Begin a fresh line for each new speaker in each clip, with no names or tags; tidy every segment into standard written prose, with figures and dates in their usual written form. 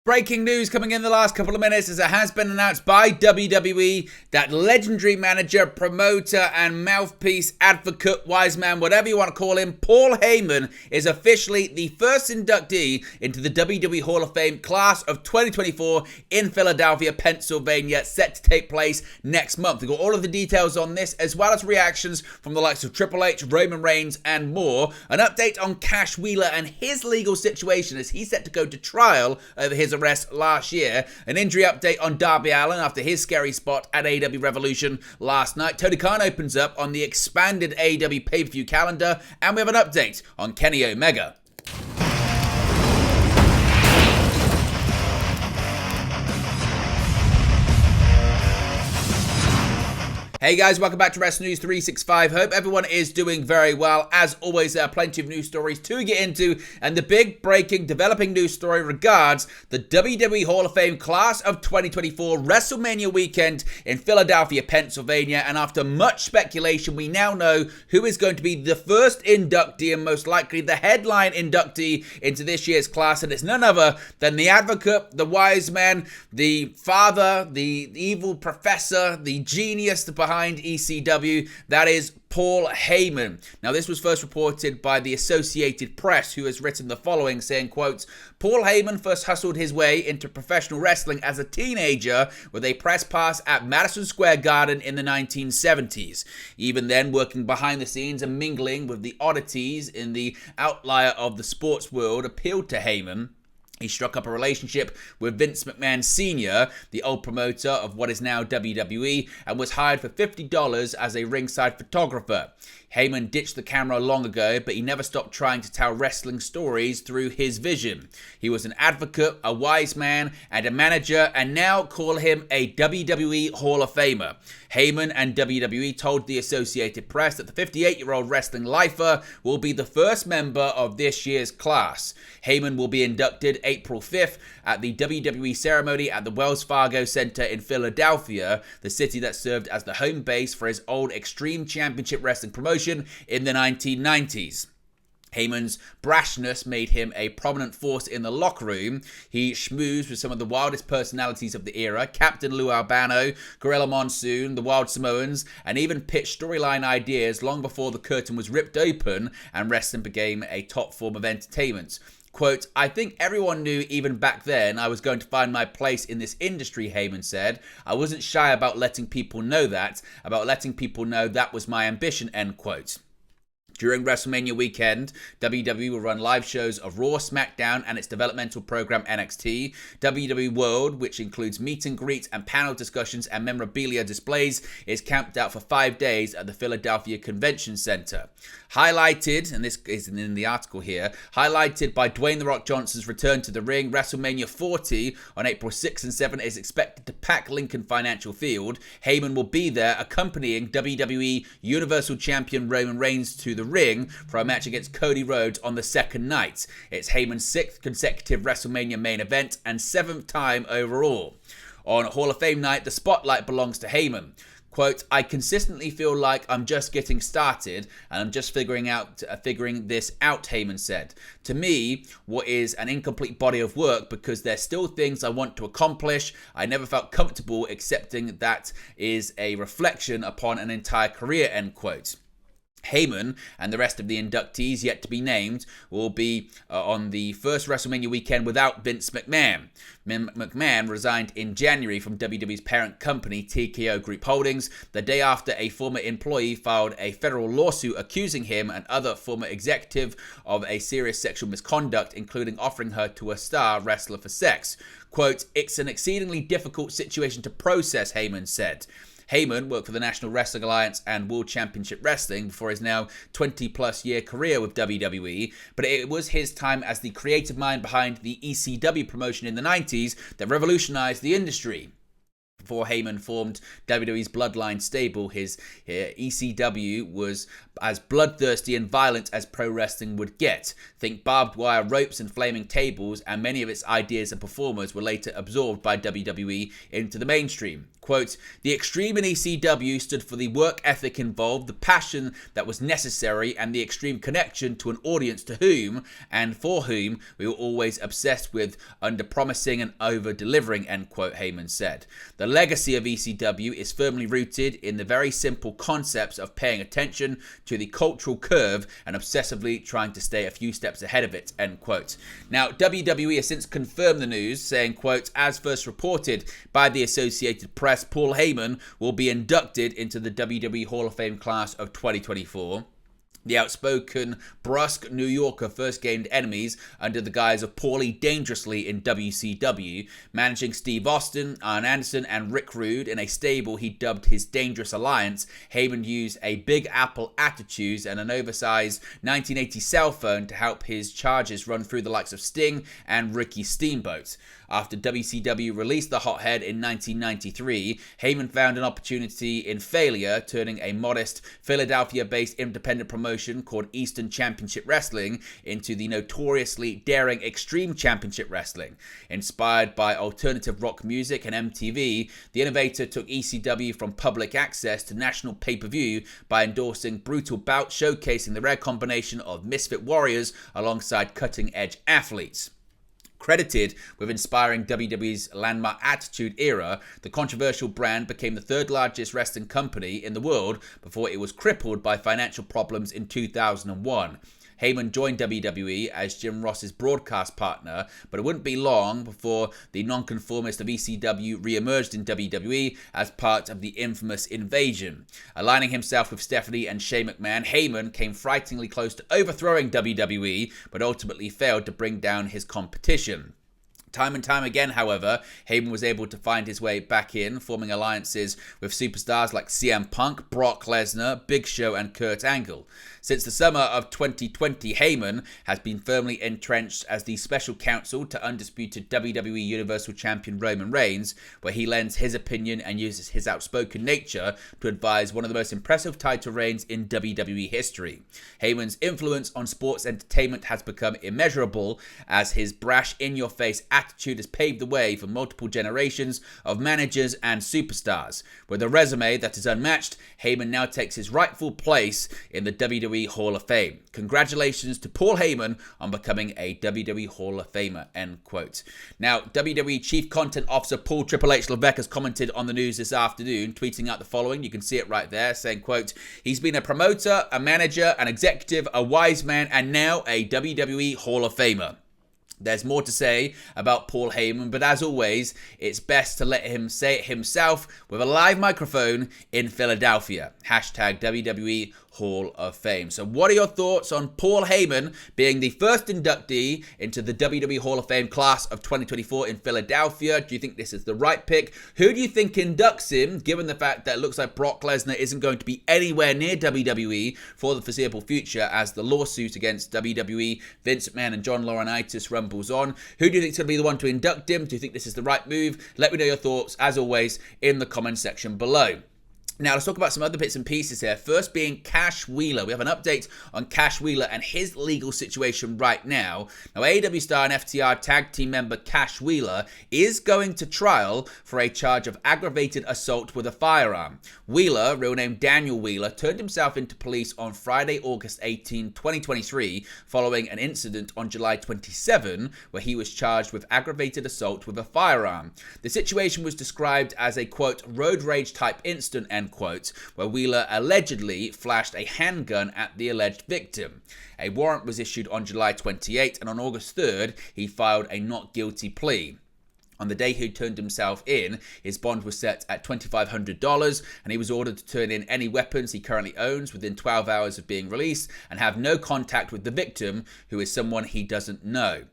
Breaking news coming in the last couple of minutes as it has been announced by WWE that legendary manager, promoter, and mouthpiece, advocate, wise man, whatever you want to call him, Paul Heyman is officially the first inductee into the WWE Hall of Fame class of 2024 in Philadelphia, Pennsylvania, set to take place next month. We've got all of the details on this as well as reactions from the likes of Triple H, Roman Reigns, and more. An update on Cash Wheeler and his legal situation as he's set to go to trial over his arrest last year. An injury update on Darby Allin after his scary spot at AEW Revolution last night. Tony Khan opens up on the expanded AEW pay-per-view calendar, and we have an update on Kenny Omega. Hey guys, welcome back to Wrestling News 365. Hope everyone is doing very well. As always, there are plenty of news stories to get into, and the big breaking, developing news story regards the WWE Hall of Fame class of 2024 WrestleMania weekend in Philadelphia, Pennsylvania. And after much speculation, we now know who is going to be the first inductee and most likely the headline inductee into this year's class. And it's none other than the advocate, the wise man, the father, the evil professor, the genius behind ECW, that is Paul Heyman. Now, this was first reported by the Associated Press, who has written the following, saying, quote, Paul Heyman first hustled his way into professional wrestling as a teenager with a press pass at Madison Square Garden in the 1970s. Even then, working behind the scenes and mingling with the oddities in the outlier of the sports world appealed to Heyman. He struck up a relationship with Vince McMahon Sr., the old promoter of what is now WWE, and was hired for $50 as a ringside photographer. Heyman ditched the camera long ago, but he never stopped trying to tell wrestling stories through his vision. He was an advocate, a wise man, and a manager, and now call him a WWE Hall of Famer. Heyman and WWE told the Associated Press that the 58-year-old wrestling lifer will be the first member of this year's class. Heyman will be inducted April 5th at the WWE ceremony at the Wells Fargo Center in Philadelphia, the city that served as the home base for his old Extreme Championship Wrestling promotion in the 1990s. Heyman's brashness made him a prominent force in the locker room. He schmoozed with some of the wildest personalities of the era, Captain Lou Albano, Gorilla Monsoon, the Wild Samoans, and even pitched storyline ideas long before the curtain was ripped open and wrestling became a top form of entertainment. Quote, I think everyone knew even back then I was going to find my place in this industry, Heyman said. I wasn't shy about letting people know that, about letting people know that was my ambition, end quote. During WrestleMania weekend, WWE will run live shows of Raw, SmackDown, and its developmental program NXT. WWE World, which includes meet and greet and panel discussions and memorabilia displays, is camped out for 5 days at the Philadelphia Convention Center. Highlighted, and this is in the article here, highlighted by Dwayne The Rock Johnson's return to the ring, WrestleMania 40 on April 6 and 7 is expected to pack Lincoln Financial Field. Heyman will be there accompanying WWE Universal Champion Roman Reigns to the ring for a match against Cody Rhodes on the second night. It's Heyman's 6th consecutive WrestleMania main event and 7th time overall. On Hall of Fame night, the spotlight belongs to Heyman. Quote, I consistently feel like I'm just getting started and I'm just figuring this out, Heyman said. To me, what is an incomplete body of work because there's still things I want to accomplish. I never felt comfortable accepting that is a reflection upon an entire career, end quote. Heyman and the rest of the inductees yet to be named will be on the first WrestleMania weekend without Vince McMahon. McMahon resigned in January from WWE's parent company, TKO Group Holdings, the day after a former employee filed a federal lawsuit accusing him and other former executive of a serious sexual misconduct, including offering her to a star wrestler for sex. Quote, it's an exceedingly difficult situation to process, Heyman said. Heyman worked for the National Wrestling Alliance and World Championship Wrestling before his now 20-plus year career with WWE, but it was his time as the creative mind behind the ECW promotion in the 90s that revolutionized the industry. Before Heyman formed WWE's Bloodline stable, his ECW was as bloodthirsty and violent as pro wrestling would get. Think barbed wire ropes and flaming tables, and many of its ideas and performers were later absorbed by WWE into the mainstream. Quote, the extreme in ECW stood for the work ethic involved, the passion that was necessary, and the extreme connection to an audience to whom and for whom we were always obsessed with under-promising and over-delivering, end quote, Heyman said. The legacy of ECW is firmly rooted in the very simple concepts of paying attention to the cultural curve and obsessively trying to stay a few steps ahead of it, end quote. Now, WWE has since confirmed the news, saying, quote, as first reported by the Associated Press, Paul Heyman will be inducted into the WWE Hall of Fame class of 2024. The outspoken, brusque New Yorker first gained enemies under the guise of Paulie dangerously in WCW, managing Steve Austin, Arn Anderson, and Rick Rude in a stable he dubbed his Dangerous Alliance. Heyman used a Big Apple attitude and an oversized 1980 cell phone to help his charges run through the likes of Sting and Ricky Steamboat. After WCW released the Hothead in 1993, Heyman found an opportunity in failure, turning a modest Philadelphia-based independent promotion called Eastern Championship Wrestling into the notoriously daring Extreme Championship Wrestling. Inspired by alternative rock music and MTV, the innovator took ECW from public access to national pay-per-view by endorsing brutal bouts showcasing the rare combination of misfit warriors alongside cutting-edge athletes. Credited with inspiring WWE's landmark Attitude Era, the controversial brand became the third largest wrestling company in the world before it was crippled by financial problems in 2001. Heyman joined WWE as Jim Ross's broadcast partner, but it wouldn't be long before the nonconformist of ECW re-emerged in WWE as part of the infamous Invasion. Aligning himself with Stephanie and Shane McMahon, Heyman came frighteningly close to overthrowing WWE, but ultimately failed to bring down his competition. Time and time again, however, Heyman was able to find his way back in, forming alliances with superstars like CM Punk, Brock Lesnar, Big Show, and Kurt Angle. Since the summer of 2020, Heyman has been firmly entrenched as the special counsel to undisputed WWE Universal Champion Roman Reigns, where he lends his opinion and uses his outspoken nature to advise one of the most impressive title reigns in WWE history. Heyman's influence on sports entertainment has become immeasurable, as his brash, in-your-face attitude has paved the way for multiple generations of managers and superstars. With a resume that is unmatched, Heyman now takes his rightful place in the WWE Hall of Fame. Congratulations to Paul Heyman on becoming a WWE Hall of Famer, end quote. Now, WWE Chief Content Officer Paul Triple H Levesque has commented on the news this afternoon, tweeting out the following. You can see it right there, saying, quote, he's been a promoter, a manager, an executive, a wise man, and now a WWE Hall of Famer. There's more to say about Paul Heyman, but as always, it's best to let him say it himself with a live microphone in Philadelphia. Hashtag WWE Hall of Fame. So what are your thoughts on Paul Heyman being the first inductee into the WWE Hall of Fame class of 2024 in Philadelphia? Do you think this is the right pick? Who do you think inducts him, given the fact that it looks like Brock Lesnar isn't going to be anywhere near WWE for the foreseeable future as the lawsuit against WWE, Vince McMahon and John Laurinaitis rumbles on? Who do you think is going to be the one to induct him? Do you think this is the right move? Let me know your thoughts, as always, in the comment section below. Now, let's talk about some other bits and pieces here. First being Cash Wheeler. We have an update on Cash Wheeler and his legal situation right now. Now, AEW star and FTR tag team member Cash Wheeler is going to trial for a charge of aggravated assault with a firearm. Wheeler, real name Daniel Wheeler, turned himself into police on Friday, August 18, 2023, following an incident on July 27, where he was charged with aggravated assault with a firearm. The situation was described as a, quote, road rage type incident, end quote, where Wheeler allegedly flashed a handgun at the alleged victim. A warrant was issued on July 28, and on August 3rd, he filed a not guilty plea. On the day he turned himself in, his bond was set at $2,500, and he was ordered to turn in any weapons he currently owns within 12 hours of being released and have no contact with the victim, who is someone he doesn't know.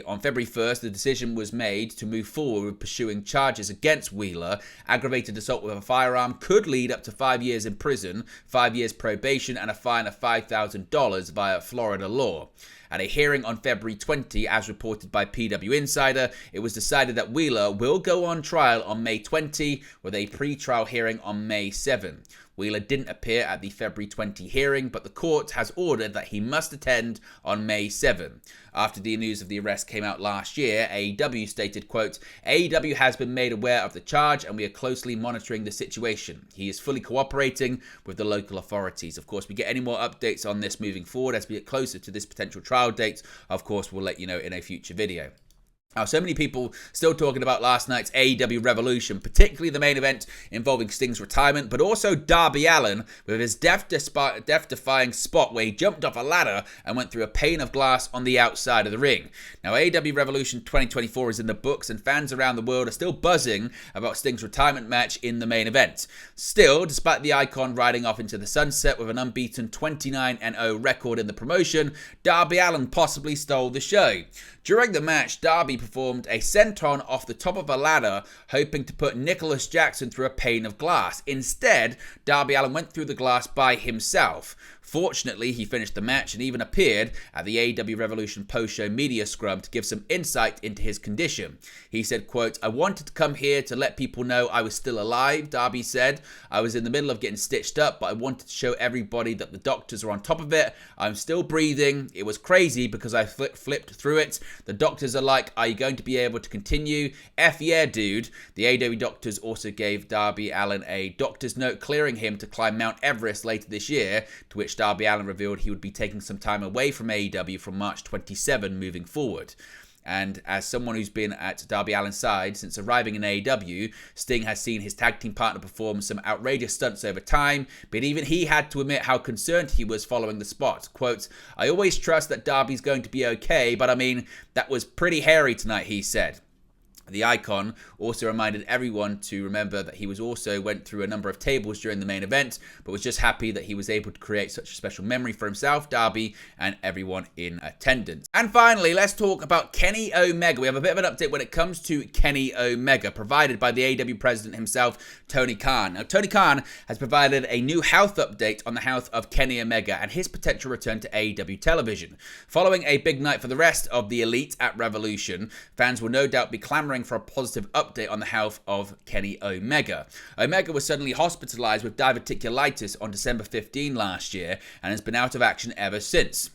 On February 1st, the decision was made to move forward with pursuing charges against Wheeler. Aggravated assault with a firearm could lead up to 5 years in prison, 5 years probation, and a fine of $5,000 via Florida law. At a hearing on February 20, as reported by PW Insider, it was decided that Wheeler will go on trial on May 20, with a pre-trial hearing on May 7. Wheeler didn't appear at the February 20 hearing, but the court has ordered that he must attend on May 7. After the news of the arrest came out last year, AEW stated, quote, AEW has been made aware of the charge and we are closely monitoring the situation. He is fully cooperating with the local authorities. Of course, we get any more updates on this moving forward as we get closer to this potential trial date. Of course, we'll let you know in a future video. Now, so many people still talking about last night's AEW Revolution, particularly the main event involving Sting's retirement, but also Darby Allin with his death-defying spot where he jumped off a ladder and went through a pane of glass on the outside of the ring. Now, AEW Revolution 2024 is in the books, and fans around the world are still buzzing about Sting's retirement match in the main event. Still, despite the Icon riding off into the sunset with an unbeaten 29-0 record in the promotion, Darby Allin possibly stole the show. During the match, Darby performed a senton off the top of a ladder, hoping to put Nicholas Jackson through a pane of glass. Instead, Darby Allin went through the glass by himself. Fortunately, he finished the match and even appeared at the AEW Revolution post-show media scrum to give some insight into his condition. He said, quote, I wanted to come here to let people know I was still alive, Darby said. I was in the middle of getting stitched up, but I wanted to show everybody that the doctors are on top of it. I'm still breathing. It was crazy because I flipped through it. The doctors are like, are you going to be able to continue? F yeah, dude. The AEW doctors also gave Darby Allin a doctor's note clearing him to climb Mount Everest later this year, to which Darby Allin revealed he would be taking some time away from AEW from March 27 moving forward. And as someone who's been at Darby Allin's side since arriving in AEW, Sting has seen his tag team partner perform some outrageous stunts over time, but even he had to admit how concerned he was following the spot. Quote, I always trust that Darby's going to be okay, but I mean, that was pretty hairy tonight, he said. The Icon also reminded everyone to remember that he went through a number of tables during the main event, but was just happy that he was able to create such a special memory for himself, Darby, and everyone in attendance. And finally, let's talk about Kenny Omega. We have a bit of an update when it comes to Kenny Omega, provided by the AEW president himself, Tony Khan. Now, Tony Khan has provided a new health update on the health of Kenny Omega and his potential return to AEW television. Following a big night for the rest of the Elite at Revolution, fans will no doubt be clamoring for a positive update on the health of Kenny Omega. Omega was suddenly hospitalized with diverticulitis on December 15 last year and has been out of action ever since.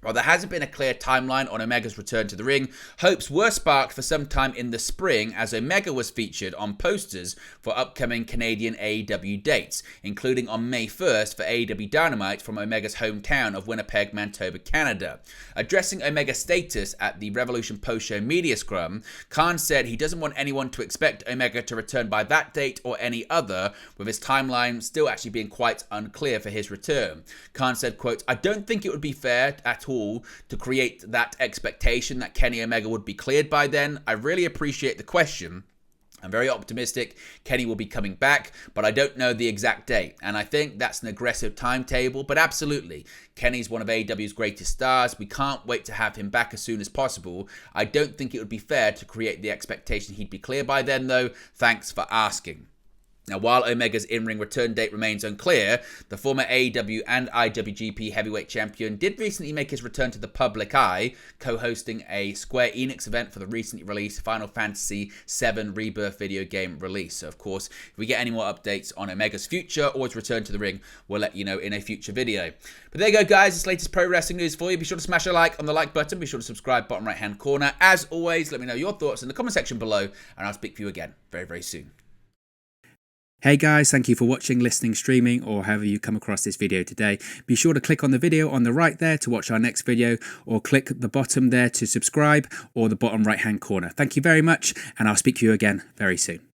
While there hasn't been a clear timeline on Omega's return to the ring, hopes were sparked for some time in the spring as Omega was featured on posters for upcoming Canadian AEW dates, including on May 1st for AEW Dynamite from Omega's hometown of Winnipeg, Manitoba, Canada. Addressing Omega's status at the Revolution post-show media scrum, Khan said he doesn't want anyone to expect Omega to return by that date or any other, with his timeline still actually being quite unclear for his return. Khan said, quote, I don't think it would be fair at all to create that expectation that Kenny Omega would be cleared by then. I really appreciate the question. I'm very optimistic Kenny will be coming back, but I don't know the exact date. And I think that's an aggressive timetable, but absolutely. Kenny's one of AEW's greatest stars. We can't wait to have him back as soon as possible. I don't think it would be fair to create the expectation he'd be clear by then, though. Thanks for asking. Now, while Omega's in-ring return date remains unclear, the former AEW and IWGP heavyweight champion did recently make his return to the public eye, co-hosting a Square Enix event for the recently released Final Fantasy VII Rebirth video game release. So, of course, if we get any more updates on Omega's future or his return to the ring, we'll let you know in a future video. But there you go, guys. This latest pro wrestling news for you. Be sure to smash a like on the like button. Be sure to subscribe, bottom right-hand corner. As always, let me know your thoughts in the comment section below, and I'll speak to you again very, very soon.
Hey guys, thank you for watching, listening, streaming, or however you come across this video today. Be sure to click on the video on the right there to watch our next video, or click the bottom there to subscribe, or the bottom right hand corner. Thank you very much, and I'll speak to you again very soon.